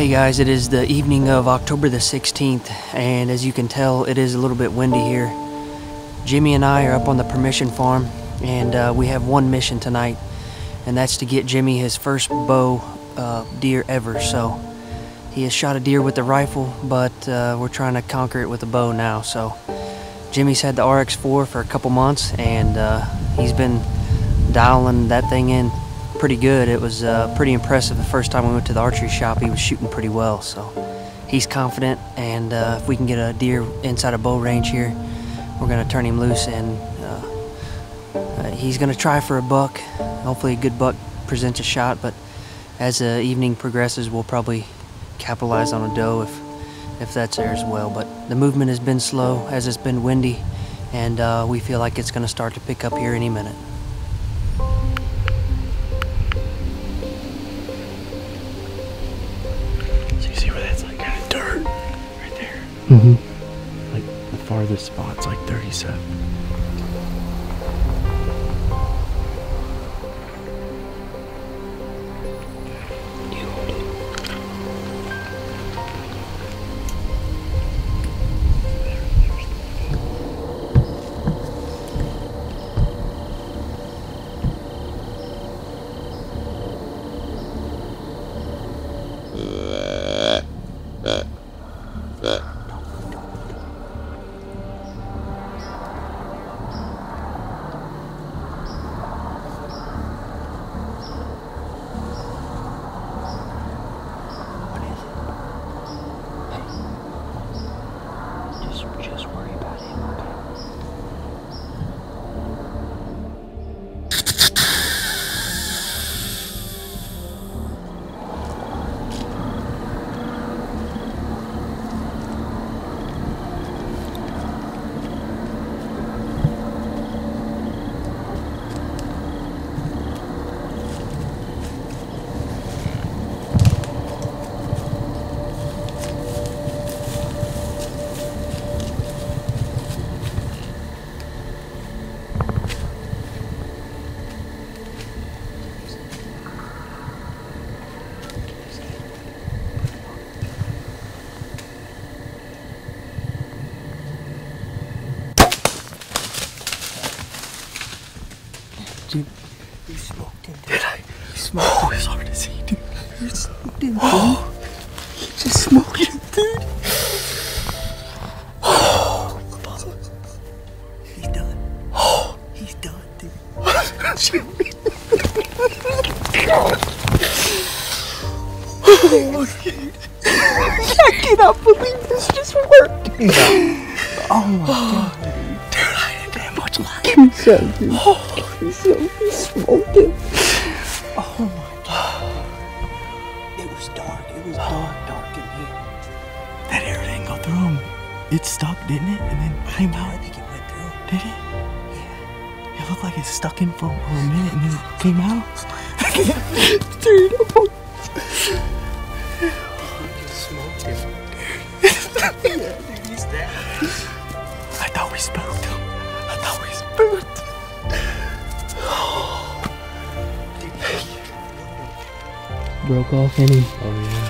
Hey guys, it is the evening of October the 16th, and as you can tell, it is a little bit windy here. Jimmy and I are up on the permission farm, and we have one mission tonight, and that's to get Jimmy his first bow deer ever. So he has shot a deer with the rifle, but we're trying to conquer it with a bow now. So Jimmy's had the RX-4 for a couple months, and he's been dialing that thing in pretty good. It was pretty impressive the first time we went to the archery shop. He was shooting pretty well, so he's confident, and if we can get a deer inside a bow range here, we're gonna turn him loose, and he's gonna try for a buck. Hopefully a good buck presents a shot, but as the evening progresses, we'll probably capitalize on a doe if that's there as well. But the movement has been slow as it's been windy, and we feel like it's gonna start to pick up here any minute. Mm-hmm. Like the farthest spot's like 37. Just worry about him, okay? Dude, You smoked him, dude. did I? You smoked Oh, it's hard to see, dude. You smoked him, dude. Oh, You just smoked him, dude. oh, He's done. oh. He's done, dude. Jimmy. I cannot believe this just worked. Oh my god. Dude, I didn't damn much like Give me some, dude. Give me some. You smoked him. Oh my god. It was dark. It was dark in here. that arrow didn't go through him. It stuck, didn't it? And then came out. I think it went through. Did it? Yeah. It looked like it stuck in for a minute and then it came out. Dude, oh. You just smoked him. Yeah, dude, he's dead. I thought we spooked him. I thought we spooked him. Broke off any. Oh, yeah.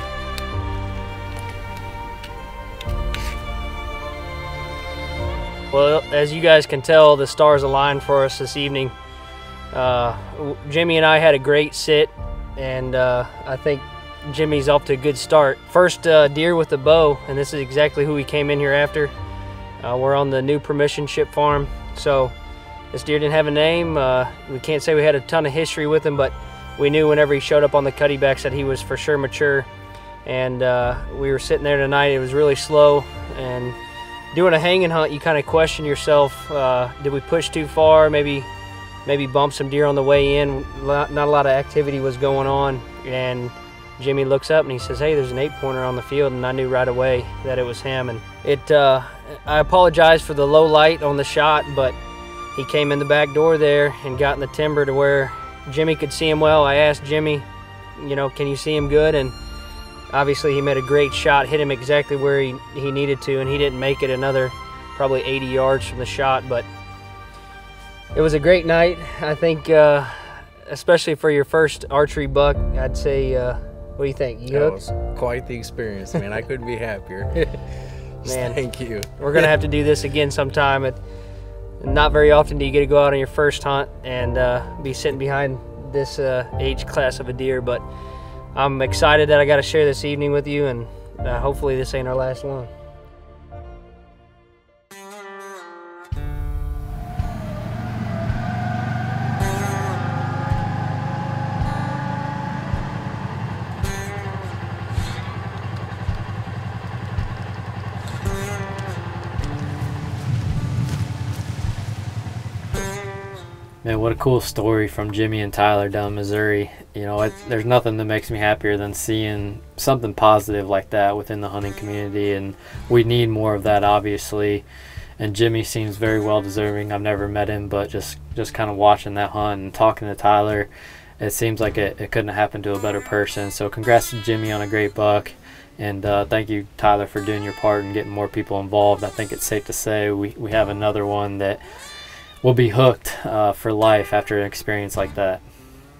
Well, as you guys can tell, the stars aligned for us this evening. Jimmy and I had a great sit, and I think Jimmy's off to a good start. First deer with the bow, and this is exactly who we came in here after. We're on the new permission ship farm, so this deer didn't have a name. We can't say we had a ton of history with him, but we knew whenever he showed up on the cuttybacks that he was for sure mature. And we were sitting there tonight. It was really slow, and doing a hanging hunt, you kind of question yourself, did we push too far? Maybe bump some deer on the way in. Not a lot of activity was going on, and Jimmy looks up and he says, hey, there's an 8-pointer on the field, and I knew right away that it was him. And I apologize for the low light on the shot, but he came in the back door there and got in the timber to where Jimmy could see him well. I asked Jimmy, you know, can you see him good? And obviously he made a great shot, hit him exactly where he needed to, and he didn't make it another probably 80 yards from the shot. But it was a great night. I think especially for your first archery buck, I'd say What do you think? You That hooked? was quite the experience, man. I couldn't be happier. Man, thank you. We're gonna have to do this again sometime. Not very often do you get to go out on your first hunt and be sitting behind this age class of a deer, but I'm excited that I got to share this evening with you, and hopefully this ain't our last one. Man, what a cool story from Jimmy and Tyler down in Missouri. You know, there's nothing that makes me happier than seeing something positive like that within the hunting community, and we need more of that, obviously. And Jimmy seems very well deserving. I've never met him, but just kind of watching that hunt and talking to Tyler, it seems like it couldn't have happened to a better person. So congrats to Jimmy on a great buck, and thank you, Tyler, for doing your part and getting more people involved. I think it's safe to say we have another one that will be hooked for life after an experience like that.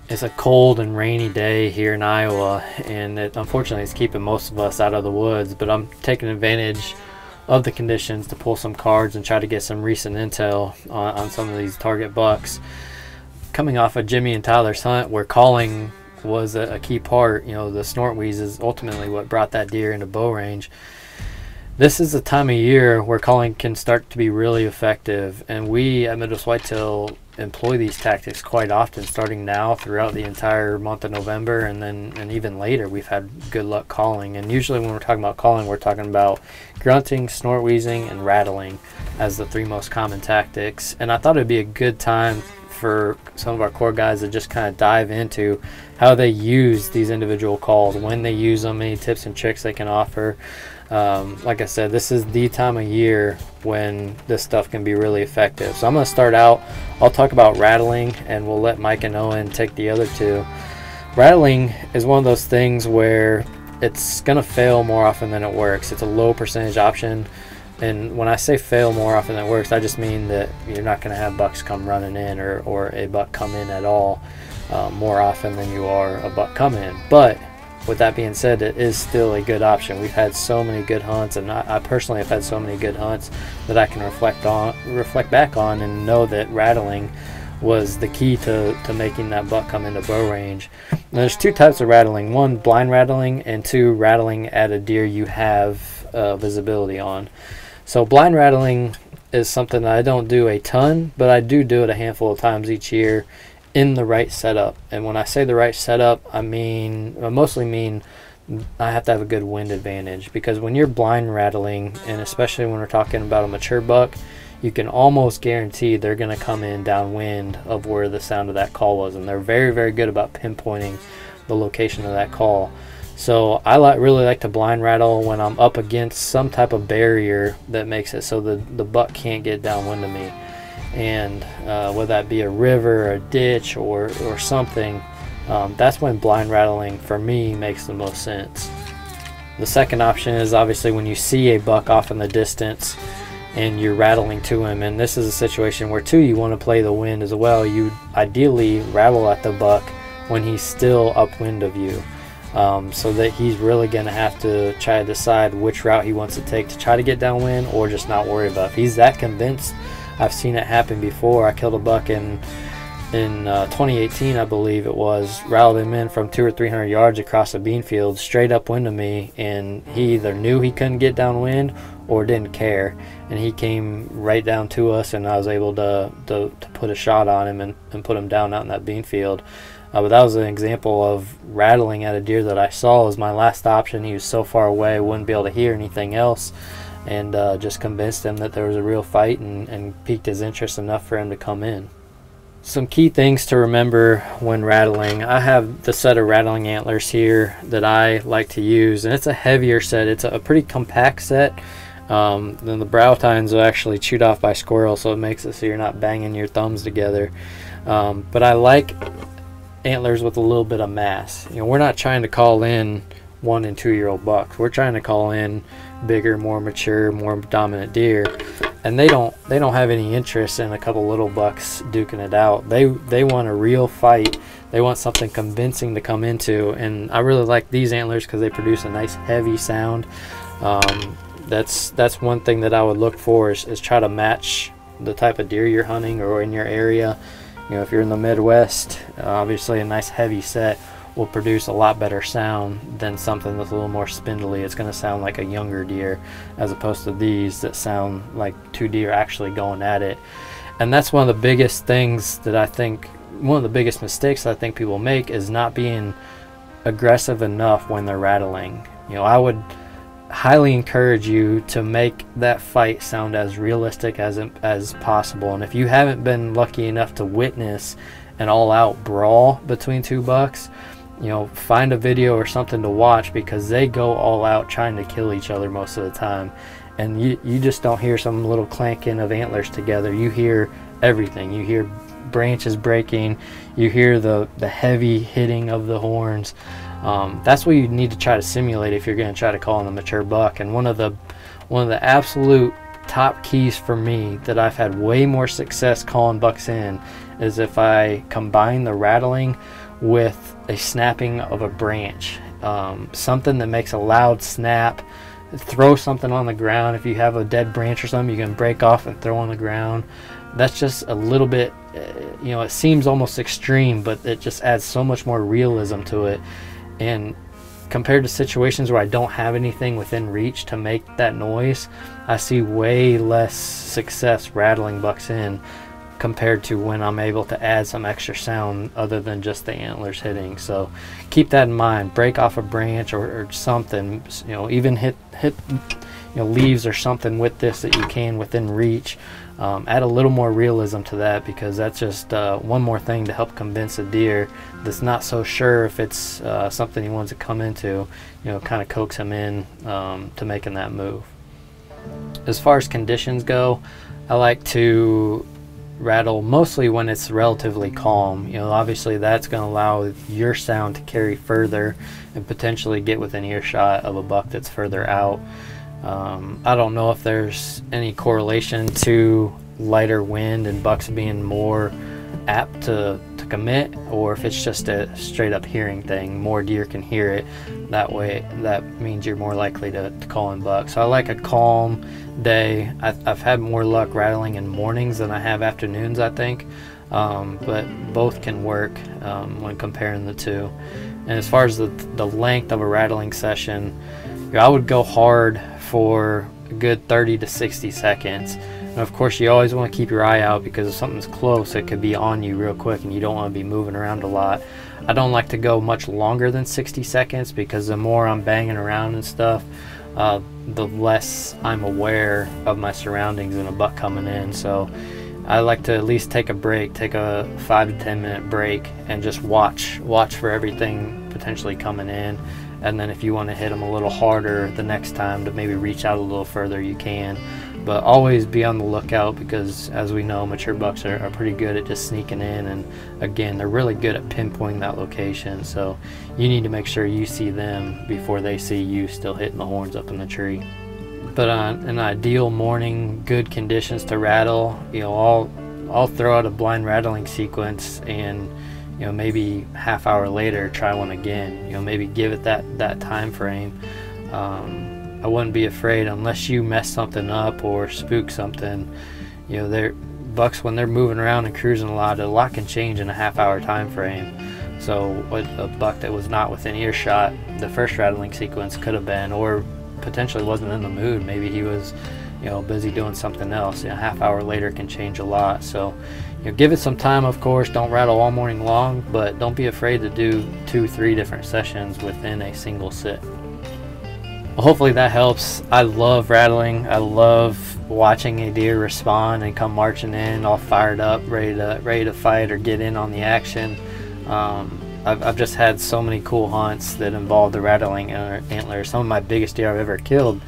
It's a cold and rainy day here in Iowa, and unfortunately it's keeping most of us out of the woods, but I'm taking advantage of the conditions to pull some cards and try to get some recent intel on some of these target bucks. Coming off of Jimmy and Tyler's hunt, where calling was a key part, you know, the snort wheeze is ultimately what brought that deer into bow range. This is the time of year where calling can start to be really effective, and we at Midwest Whitetail employ these tactics quite often, starting now throughout the entire month of November, and even later we've had good luck calling. And usually when we're talking about calling, we're talking about grunting, snort wheezing, and rattling as the three most common tactics. And I thought it'd be a good time for some of our core guys to just kind of dive into how they use these individual calls, when they use them, any tips and tricks they can offer. Like I said, this is the time of year when this stuff can be really effective. So I'm going to start out, I'll talk about rattling, and we'll let Mike and Owen take the other two. Rattling is one of those things where it's going to fail more often than it works. It's a low percentage option, and when I say fail more often than it works, I just mean that you're not going to have bucks come running in or a buck come in at all more often than you are a buck come in. But with that being said, it is still a good option. We've had so many good hunts, and I personally have had so many good hunts that I can reflect back on and know that rattling was the key to making that buck come into bow range. And there's two types of rattling: one, blind rattling, and two, rattling at a deer you have visibility on. So blind rattling is something that I don't do a ton, but I do it a handful of times each year in the right setup. And when I say the right setup, I mostly mean I have to have a good wind advantage, because when you're blind rattling, and especially when we're talking about a mature buck, you can almost guarantee they're going to come in downwind of where the sound of that call was, and they're very, very good about pinpointing the location of that call. So I really like to blind rattle when I'm up against some type of barrier that makes it so the buck can't get downwind of me. And whether that be a river, a ditch, or something, that's when blind rattling for me makes the most sense. The second option is obviously when you see a buck off in the distance and you're rattling to him, and this is a situation where too you want to play the wind as well. You ideally rattle at the buck when he's still upwind of you, so that he's really going to have to try to decide which route he wants to take to try to get downwind, or just not worry about it. If he's that convinced, I've seen it happen before. I killed a buck in 2018, I believe it was, rattled him in from 200 or 300 yards across a bean field straight upwind of me, and he either knew he couldn't get downwind or didn't care, and he came right down to us, and I was able to put a shot on him and put him down out in that bean field. But that was an example of rattling at a deer that I saw as my last option. He was so far away, wouldn't be able to hear anything else, and just convinced him that there was a real fight, and piqued his interest enough for him to come in. Some key things to remember when rattling. I have the set of Rattling Antlers here that I like to use, and it's a heavier set. It's a pretty compact set. Then the brow tines are actually chewed off by squirrels, so it makes it so you're not banging your thumbs together. But I like antlers with a little bit of mass. You know, we're not trying to call in 1 and 2 year old bucks. We're trying to call in bigger, more mature, more dominant deer. and they don't have any interest in a couple little bucks duking it out. They want a real fight. They want something convincing to come into, and I really like these antlers because they produce a nice heavy sound. That's one thing that I would look for is try to match the type of deer you're hunting or in your area. You know, if you're in the Midwest, obviously a nice heavy set will produce a lot better sound than something that's a little more spindly. It's going to sound like a younger deer, as opposed to these that sound like two deer actually going at it. And that's one of the biggest things that I think, one of the biggest mistakes I think people make, is not being aggressive enough when they're rattling. You know, I would highly encourage you to make that fight sound as realistic as possible. And if you haven't been lucky enough to witness an all-out brawl between two bucks, you know, find a video or something to watch, because they go all out trying to kill each other most of the time. And you just don't hear some little clanking of antlers together. You hear everything. You hear branches breaking. You hear the heavy hitting of the horns. That's what you need to try to simulate if you're going to try to call in a mature buck. And one of the absolute top keys for me that I've had way more success calling bucks in is if I combine the rattling with a snapping of a branch, something that makes a loud snap. Throw something on the ground. If you have a dead branch or something, you can break off and throw on the ground. That's just a little bit, you know, it seems almost extreme, but it just adds so much more realism to it. And compared to situations where I don't have anything within reach to make that noise, I see way less success rattling bucks in compared to when I'm able to add some extra sound other than just the antlers hitting. So keep that in mind. Break off a branch or something, you know, even hit you know, leaves or something with this that you can within reach. Add a little more realism to that, because that's just one more thing to help convince a deer that's not so sure if it's something he wants to come into, you know, kind of coax him in to making that move. As far as conditions go, I like to rattle mostly when it's relatively calm. You know, obviously that's going to allow your sound to carry further and potentially get within earshot of a buck that's further out. I don't know if there's any correlation to lighter wind and bucks being more apt to commit, or if it's just a straight up hearing thing. More deer can hear it that way, that means you're more likely to call in bucks. So I like a calm day. I've had more luck rattling in mornings than I have afternoons, I think, but both can work when comparing the two. And as far as the length of a rattling session, you know, I would go hard for a good 30 to 60 seconds. And of course, you always want to keep your eye out, because if something's close, it could be on you real quick and you don't want to be moving around a lot. I don't like to go much longer than 60 seconds, because the more I'm banging around and stuff, the less I'm aware of my surroundings and a buck coming in. So I like to at least take a break, take a 5 to 10 minute break, and just watch for everything potentially coming in. And then if you want to hit them a little harder the next time to maybe reach out a little further, you can. But always be on the lookout, because as we know, mature bucks are pretty good at just sneaking in, and again, they're really good at pinpointing that location. So you need to make sure you see them before they see you still hitting the horns up in the tree. But on an ideal morning, good conditions to rattle, you know, I'll throw out a blind rattling sequence, and you know, maybe half hour later try one again. You know, maybe give it that time frame. I wouldn't be afraid, unless you mess something up or spook something. You know, bucks, when they're moving around and cruising a lot can change in a half hour time frame. So what a buck that was not within earshot the first rattling sequence could have been, or potentially wasn't in the mood, maybe he was, you know, busy doing something else. You know, a half hour later can change a lot. So you know, give it some time. Of course, don't rattle all morning long, but don't be afraid to do 2-3 different sessions within a single sit. Well, hopefully that helps. I love rattling. I love watching a deer respond and come marching in all fired up, ready to fight or get in on the action. I've just had so many cool hunts that involve the rattling antler. Some of my biggest deer I've ever killed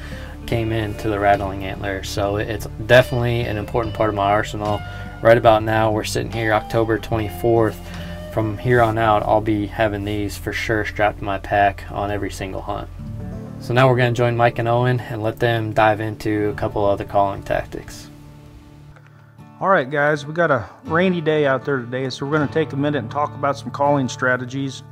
came into the rattling antler. So it's definitely an important part of my arsenal. Right about now, we're sitting here October 24th. From here on out, I'll be having these for sure strapped to my pack on every single hunt. So now we're going to join Mike and Owen and let them dive into a couple other calling tactics. All right, guys, we got a rainy day out there today, so we're going to take a minute and talk about some calling strategies,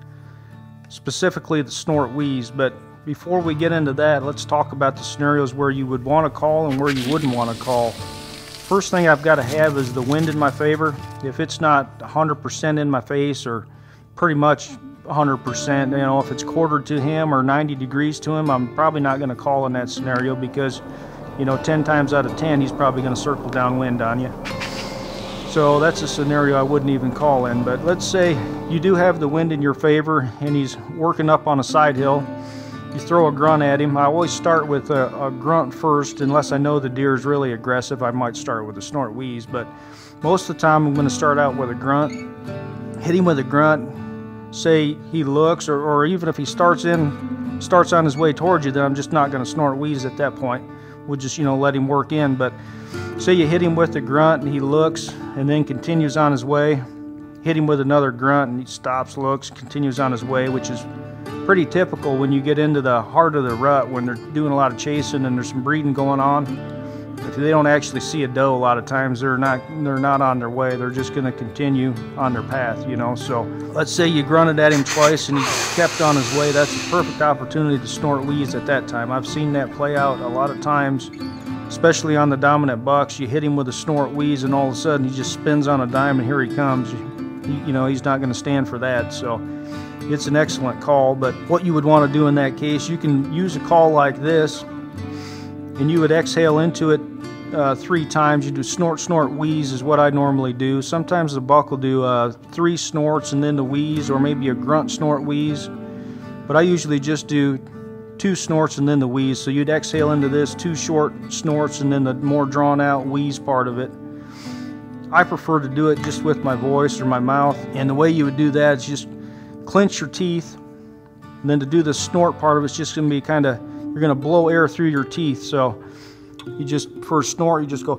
specifically the snort wheeze. But before we get into that, let's talk about the scenarios where you would want to call and where you wouldn't want to call. First thing I've got to have is the wind in my favor. If it's not 100% in my face, or pretty much 100%, you know, if it's quartered to him or 90 degrees to him, I'm probably not going to call in that scenario, because, you know, 10 times out of 10, he's probably going to circle downwind on you. So that's a scenario I wouldn't even call in. But let's say you do have the wind in your favor and he's working up on a side hill. You throw a grunt at him. I always start with a grunt first, unless I know the deer is really aggressive. I might start with a snort wheeze, but most of the time I'm going to start out with a grunt. Hit him with a grunt. Say he looks, or even if he starts on his way towards you, then I'm just not going to snort wheeze at that point. We'll just, you know, let him work in. But say you hit him with a grunt and he looks and then continues on his way. Hit him with another grunt and he stops, looks, continues on his way, which is pretty typical when you get into the heart of the rut, when they're doing a lot of chasing and there's some breeding going on. If they don't actually see a doe, a lot of times they're not on their way. They're just going to continue on their path, you know. So let's say you grunted at him twice and he kept on his way. That's a perfect opportunity to snort wheeze at that time. I've seen that play out a lot of times, especially on the dominant bucks. You hit him with a snort wheeze and all of a sudden he just spins on a dime and here he comes. You know, he's not going to stand for that. So it's an excellent call. But what you would want to do in that case, you can use a call like this and you would exhale into it 3 times. You do snort, snort, wheeze is what I normally do. Sometimes the buck will do 3 snorts and then the wheeze, or maybe a grunt, snort, wheeze. But I usually just do 2 snorts and then the wheeze. So you'd exhale into this, 2 short snorts, and then the more drawn out wheeze part of it. I prefer to do it just with my voice or my mouth. And the way you would do that is just clench your teeth. And then to do the snort part of it's just going to be kind of, you're going to blow air through your teeth. So you just, for a snort, you just go,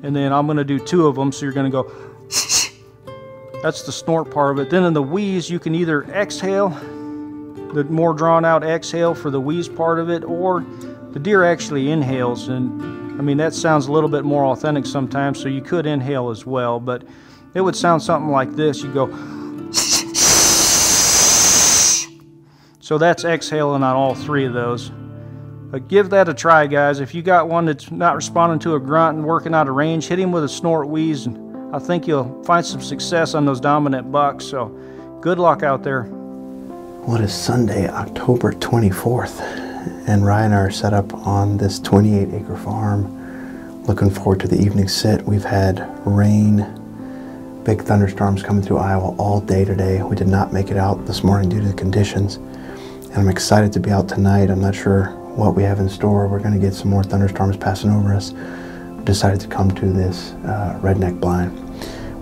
and then I'm going to do 2 of them, so you're going to go, that's the snort part of it. Then in the wheeze, you can either exhale, the more drawn out exhale for the wheeze part of it, or the deer actually inhales. And I mean, that sounds a little bit more authentic sometimes, so you could inhale as well, but it would sound something like this. You go, so that's exhaling on all 3 of those. But give that a try, guys. If you got one that's not responding to a grunt and working out of range, hit him with a snort wheeze, and I think you'll find some success on those dominant bucks. So good luck out there. What is Sunday, October 24th, and Ryan and I are set up on this 28-acre farm. Looking forward to the evening sit. We've had rain, big thunderstorms coming through Iowa all day today. We did not make it out this morning due to the conditions, and I'm excited to be out tonight. I'm not sure what we have in store. We're going to get some more thunderstorms passing over us. We decided to come to this redneck blind.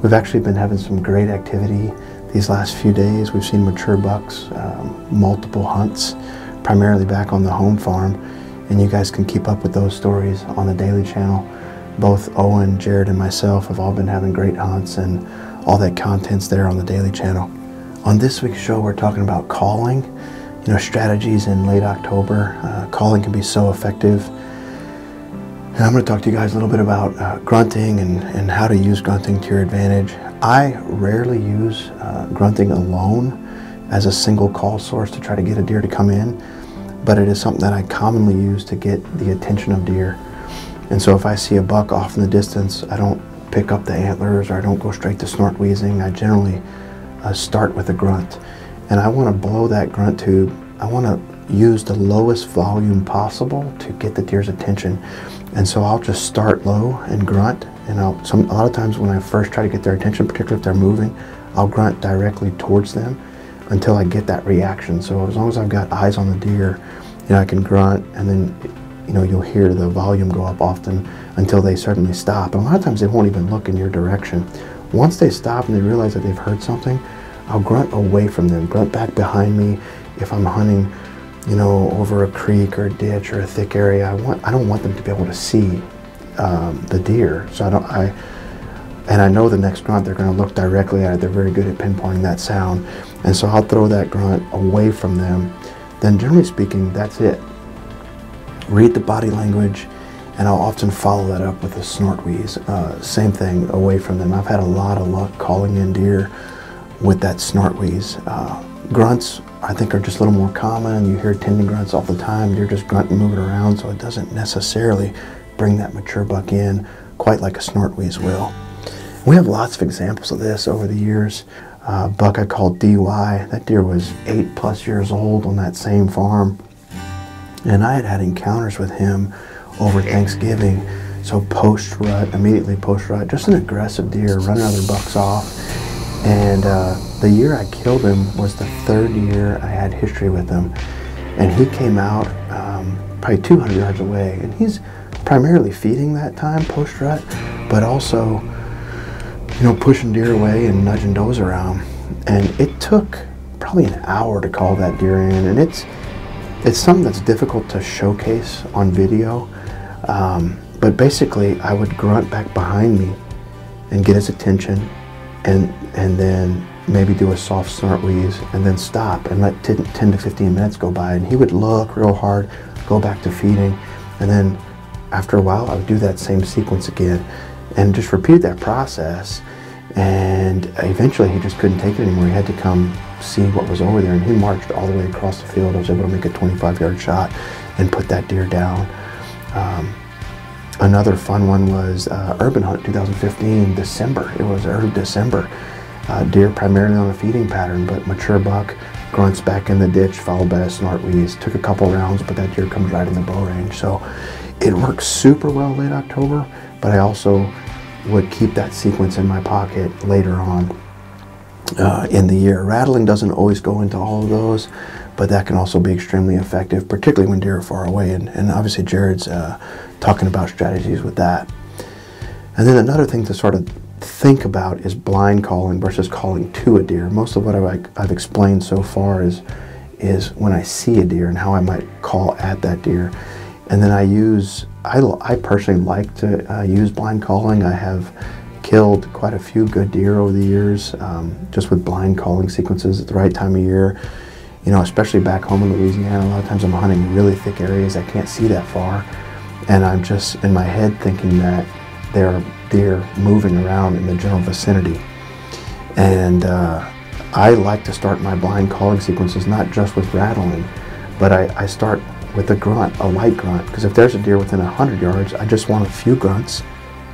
We've actually been having some great activity these last few days. We've seen mature bucks, multiple hunts, primarily back on the home farm, and you guys can keep up with those stories on the daily channel. Both Owen, Jared, and myself have all been having great hunts, and all that content's there on the daily channel. On this week's show, we're talking about calling, you know, strategies in late October. Calling can be so effective. And I'm going to talk to you guys a little bit about grunting and how to use grunting to your advantage. I rarely use grunting alone as a single call source to try to get a deer to come in, but it is something that I commonly use to get the attention of deer. And so if I see a buck off in the distance, I don't pick up the antlers or I don't go straight to snort wheezing. I generally start with a grunt. And I want to blow that grunt tube. I want to use the lowest volume possible to get the deer's attention. And so I'll just start low and grunt. And a lot of times when I first try to get their attention, particularly if they're moving, I'll grunt directly towards them until I get that reaction. So as long as I've got eyes on the deer, you know, I can grunt, and then, you know, you'll hear the volume go up often until they suddenly stop. And a lot of times they won't even look in your direction. Once they stop and they realize that they've heard something, I'll grunt away from them, grunt back behind me. If I'm hunting, you know, over a creek or a ditch or a thick area, I don't want them to be able to see the deer. So I know the next grunt they're going to look directly at it. They're very good at pinpointing that sound, and so I'll throw that grunt away from them. Then, generally speaking, that's it. Read the body language. and I'll often follow that up with a snort wheeze. Same thing away from them. I've had a lot of luck calling in deer with that snort wheeze. Grunts, I think, are just a little more common. You hear tending grunts all the time. You're just grunting, moving around, so it doesn't necessarily bring that mature buck in quite like a snort wheeze will. We have lots of examples of this over the years. Buck I called DY, that deer was 8+ years old on that same farm, and I had had encounters with him over Thanksgiving. So post-rut, immediately post-rut, just an aggressive deer, running other bucks off. And the year I killed him was the 3rd year I had history with him. And he came out probably 200 yards away. And he's primarily feeding that time, post-rut, but also, you know, pushing deer away and nudging does around. And it took probably an hour to call that deer in. And it's something that's difficult to showcase on video. But basically, I would grunt back behind me and get his attention, and then maybe do a soft snort wheeze, and then stop and let 10 to 15 minutes go by. And he would look real hard, go back to feeding, and then after a while, I would do that same sequence again, and just repeat that process. And eventually, he just couldn't take it anymore. He had to come see what was over there, and he marched all the way across the field. I was able to make a 25-yard shot and put that deer down. Another fun one was Urban Hunt 2015, December. It was early December. Deer primarily on a feeding pattern, but mature buck, grunts back in the ditch, followed by a snort wheeze. Took a couple rounds, but that deer comes right in the bow range. So it works super well late October, but I also would keep that sequence in my pocket later on in the year. Rattling doesn't always go into all of those, but that can also be extremely effective, particularly when deer are far away. And obviously Jared's talking about strategies with that. And then another thing to sort of think about is blind calling versus calling to a deer. Most of what I've explained so far is when I see a deer and how I might call at that deer. And then I personally like to use blind calling. I have killed quite a few good deer over the years, just with blind calling sequences at the right time of year. You know, especially back home in Louisiana, a lot of times I'm hunting really thick areas I can't see that far, and I'm just in my head thinking that there are deer moving around in the general vicinity. And I like to start my blind calling sequences not just with rattling, but I start with a grunt, a light grunt, because if there's a deer within 100 yards, I just want a few grunts,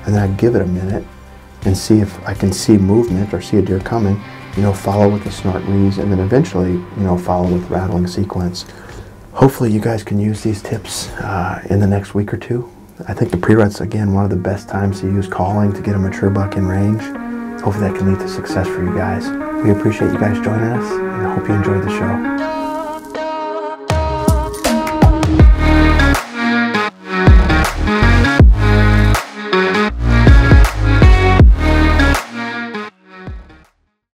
and then I give it a minute and see if I can see movement or see a deer coming, you know, follow with a snort wheeze, and then eventually, you know, follow with rattling sequence. Hopefully you guys can use these tips in the next week or two. I think the pre-rut's, again, one of the best times to use calling to get a mature buck in range. Hopefully that can lead to success for you guys. We appreciate you guys joining us, and I hope you enjoyed the show.